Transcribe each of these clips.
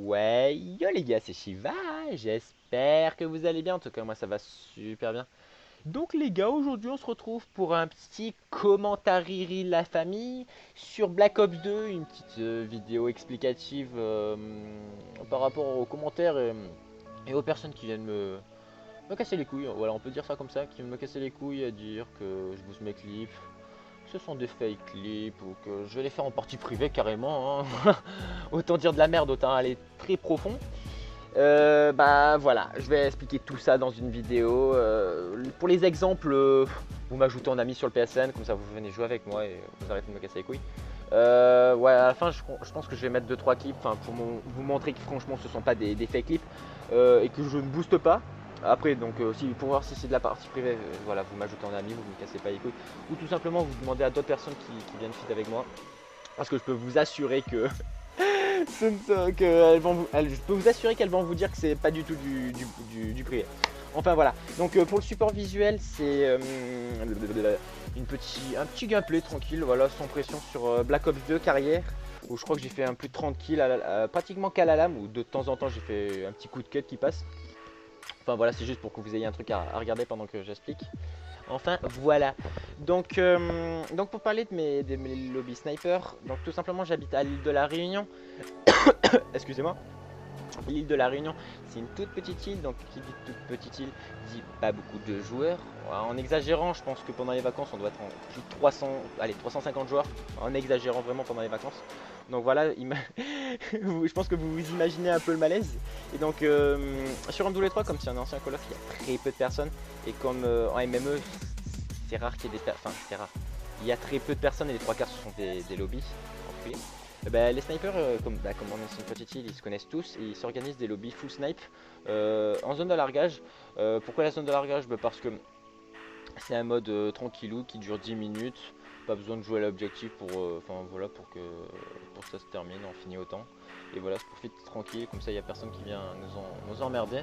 Ouais, yo les gars, c'est Shiva, j'espère que vous allez bien, en tout cas moi ça va super bien. Donc les gars, aujourd'hui on se retrouve pour un petit commentariri la famille sur Black Ops 2, une petite vidéo explicative par rapport aux commentaires et aux personnes qui viennent me casser les couilles, voilà on peut dire ça comme ça, qui viennent me casser les couilles à dire que je booste mes clips, que ce sont des fake clips ou que je vais les faire en partie privée carrément, hein. Autant dire de la merde, autant aller très profond. Bah voilà, je vais expliquer tout ça dans une vidéo. Pour les exemples, vous m'ajoutez en ami sur le PSN, comme ça vous venez jouer avec moi et vous arrêtez de me casser les couilles. Ouais, à la fin, je pense que je vais mettre 2-3 clips pour vous montrer que franchement ce sont pas des fake clips et que je ne booste pas. Après, donc, pour voir si c'est de la partie privée, voilà, vous m'ajoutez en ami, vous me cassez pas les couilles. Ou tout simplement, vous demandez à d'autres personnes qui viennent feed avec moi. Parce que je peux vous assurer que je peux vous assurer qu'elles vont vous dire que c'est pas du tout du privé. Enfin voilà, donc pour le support visuel, c'est un petit gameplay tranquille, voilà, sans pression sur Black Ops 2 carrière, où je crois que j'ai fait un plus de 30 kills pratiquement qu'à la lame, ou de temps en temps j'ai fait un petit coup de cut qui passe. Enfin voilà, c'est juste pour que vous ayez un truc à regarder pendant que j'explique. Enfin voilà. Donc pour parler de mes lobbies sniper, donc tout simplement j'habite à l'île de la Réunion. Excusez-moi. L'île de la Réunion, c'est une toute petite île, donc qui dit toute petite île dit pas beaucoup de joueurs. En exagérant, je pense que pendant les vacances, on doit être en plus de 300, allez 350 joueurs, en exagérant vraiment pendant les vacances. Donc voilà, je pense que vous vous imaginez un peu le malaise. Et donc sur MW3, comme c'est un ancien Call of, il y a très peu de personnes. Et comme en MME, c'est rare qu'il y ait des personnes, enfin c'est rare. Il y a très peu de personnes et les trois quarts ce sont des lobbies en privé. Les snipers, comme on est sur une petite île, ils se connaissent tous et ils s'organisent des lobbies full snipe en zone de largage. Pourquoi la zone de largage? Parce que c'est un mode tranquillou qui dure 10 minutes. Pas besoin de jouer à l'objectif voilà, pour que ça se termine, on finit autant. Et voilà, je profite tranquille, comme ça il n'y a personne qui vient nous emmerder.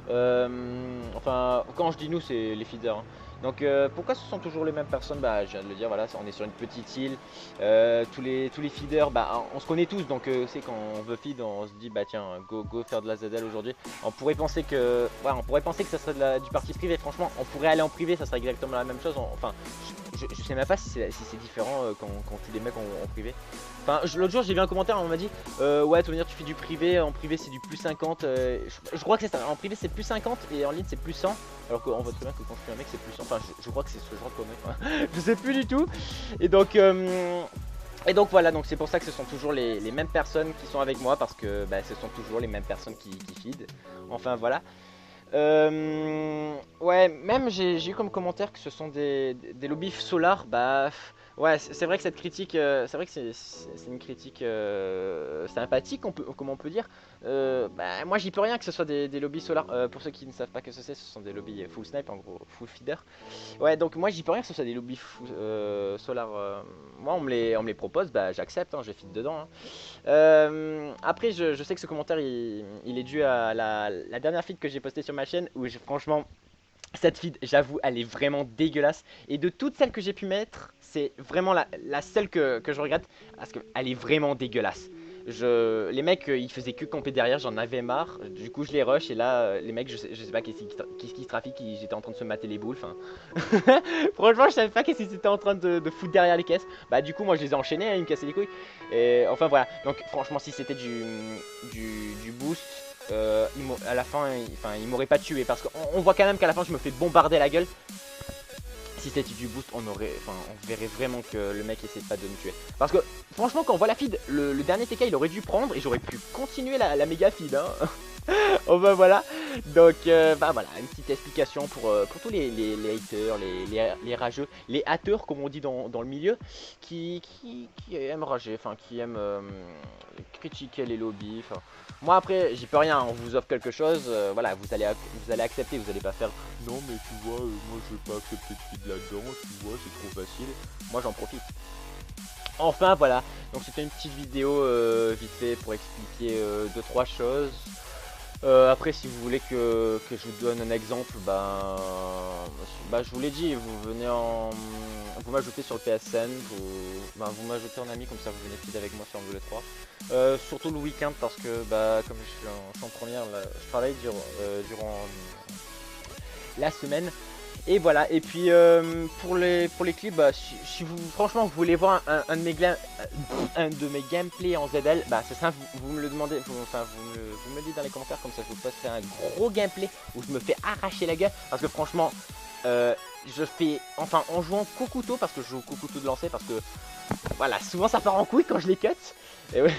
Quand je dis nous, c'est les feeders, hein. Donc pourquoi ce sont toujours les mêmes personnes? Bah je viens de le dire, voilà, on est sur une petite île. Tous les feeders, bah on se connaît tous, donc c'est quand on veut feed, on se dit bah tiens, go faire de la ZL aujourd'hui. On pourrait penser que ça serait du parti privé. Franchement, on pourrait aller en privé, ça serait exactement la même chose. Je sais même pas si c'est différent quand tu les mecs en privé. Enfin, l'autre jour j'ai vu un commentaire, on m'a dit ouais, tu veux dire tu fais du privé, en privé c'est du plus 50. Je crois que c'est ça, en privé c'est plus 50 et en ligne c'est plus 100. Alors qu'on voit très bien que quand je suis un mec c'est plus 100. Enfin, je crois que c'est ce genre de conneries. Je sais plus du tout. Et donc, voilà, donc c'est pour ça que ce sont toujours les mêmes personnes qui sont avec moi parce que ce sont toujours les mêmes personnes qui feed. Enfin voilà. Ouais, même j'ai eu comme commentaire que ce sont des lobbies solar. Ouais, c'est vrai que cette critique, c'est vrai que c'est une critique sympathique, comme on peut dire. Moi j'y peux rien que ce soit des lobbies solar. Pour ceux qui ne savent pas que ce sont des lobbies full snipe, en gros, full feeder. Ouais, donc moi j'y peux rien que ce soit des lobbies solar. Moi on me les propose, j'accepte, hein, je feed dedans, hein. Après, je sais que ce commentaire il est dû à la dernière feed que j'ai postée sur ma chaîne où franchement, cette feed, j'avoue, elle est vraiment dégueulasse. Et de toutes celles que j'ai pu mettre, c'est vraiment la seule que je regrette parce qu'elle est vraiment dégueulasse. Les mecs, ils faisaient que camper derrière, j'en avais marre. Du coup, je les rush et là, les mecs, je sais pas qu'est-ce qui se trafique, j'étais en train de se mater les boules. Franchement, je savais pas qu'est-ce qu'ils étaient en train de foutre derrière les caisses. Du coup, moi, je les ai enchaînés, hein, ils me cassaient les couilles. Et enfin, voilà. Donc, franchement, si c'était du boost, à la fin, il m'aurait pas tué parce qu'on voit quand même qu'à la fin, je me fais bombarder la gueule. Si c'était du boost, on verrait vraiment que le mec essaie pas de me tuer. Parce que franchement, quand on voit la feed, le dernier TK il aurait dû prendre et j'aurais pu continuer la méga feed, hein. Oh voilà. Donc voilà, une petite explication pour tous les haters, les rageux, les haters comme on dit dans le milieu, qui aiment rager, qui aiment critiquer les lobbies. Moi après j'y peux rien, on vous offre quelque chose, voilà, vous allez accepter, vous allez pas faire non mais tu vois, moi je vais pas accepter de feed là-dedans, tu vois, c'est trop facile. Moi j'en profite. Enfin voilà, donc c'était une petite vidéo vite fait pour expliquer 2-3 choses. Après, si vous voulez que je vous donne un exemple, je vous l'ai dit, vous m'ajoutez sur le PSN, vous m'ajoutez en ami, comme ça vous venez feed avec moi sur Angoulé 3. Surtout le week-end, parce que comme je suis en première, là, je travaille durant la semaine. Et voilà, et puis pour les clips, si vous franchement vous voulez voir un de mes gameplays en ZL, c'est simple, vous me le demandez, vous me le dites dans les commentaires, comme ça je vous posterai un gros gameplay où je me fais arracher la gueule, parce que franchement, je fais, enfin en jouant qu'au couteau, parce que je joue qu'au couteau de lancer, parce que voilà, souvent ça part en couille quand je les cut. Et, ouais.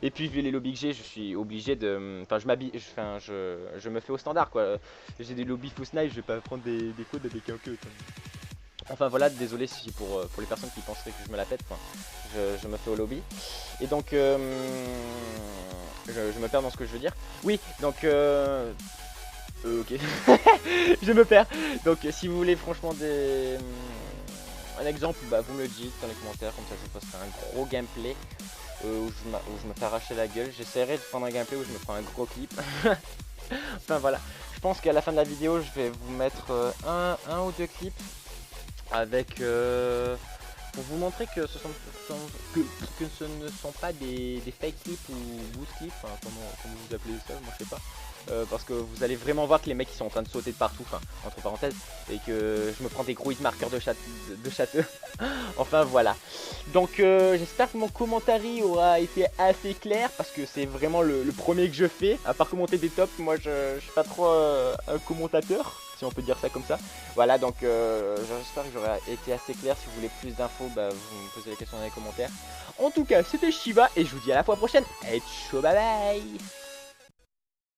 Et puis vu les lobbies que j'ai, je suis obligé de, enfin je me fais au standard quoi. J'ai des lobbies full snipe, je vais pas prendre des codes avec un queue. Enfin voilà, désolé si pour les personnes qui penseraient que je me la pète, quoi. Je me fais au lobby. Et donc je me perds dans ce que je veux dire. Oui, donc ok. Je me perds. Donc si vous voulez franchement un exemple, vous me le dites dans les commentaires, comme ça je vous posterai un gros gameplay où je me fais arracher la gueule. J'essaierai de prendre un gameplay où je me prends un gros clip. Enfin voilà, je pense qu'à la fin de la vidéo je vais vous mettre un ou deux clips avec pour vous montrer que ce ne sont pas des fake clips ou boost clips, enfin, comment vous appelez ça, moi je sais pas. Parce que vous allez vraiment voir que les mecs ils sont en train de sauter de partout, enfin entre parenthèses, et que je me prends des gros hit marqueurs de château. Enfin voilà. Donc j'espère que mon commentaire aura été assez clair, parce que c'est vraiment le premier que je fais. À part commenter des tops, moi je suis pas trop un commentateur, si on peut dire ça comme ça. Voilà, donc j'espère que j'aurai été assez clair. Si vous voulez plus d'infos, vous me posez les questions dans les commentaires. En tout cas, c'était Shiva et je vous dis à la fois prochaine. Et ciao, bye bye.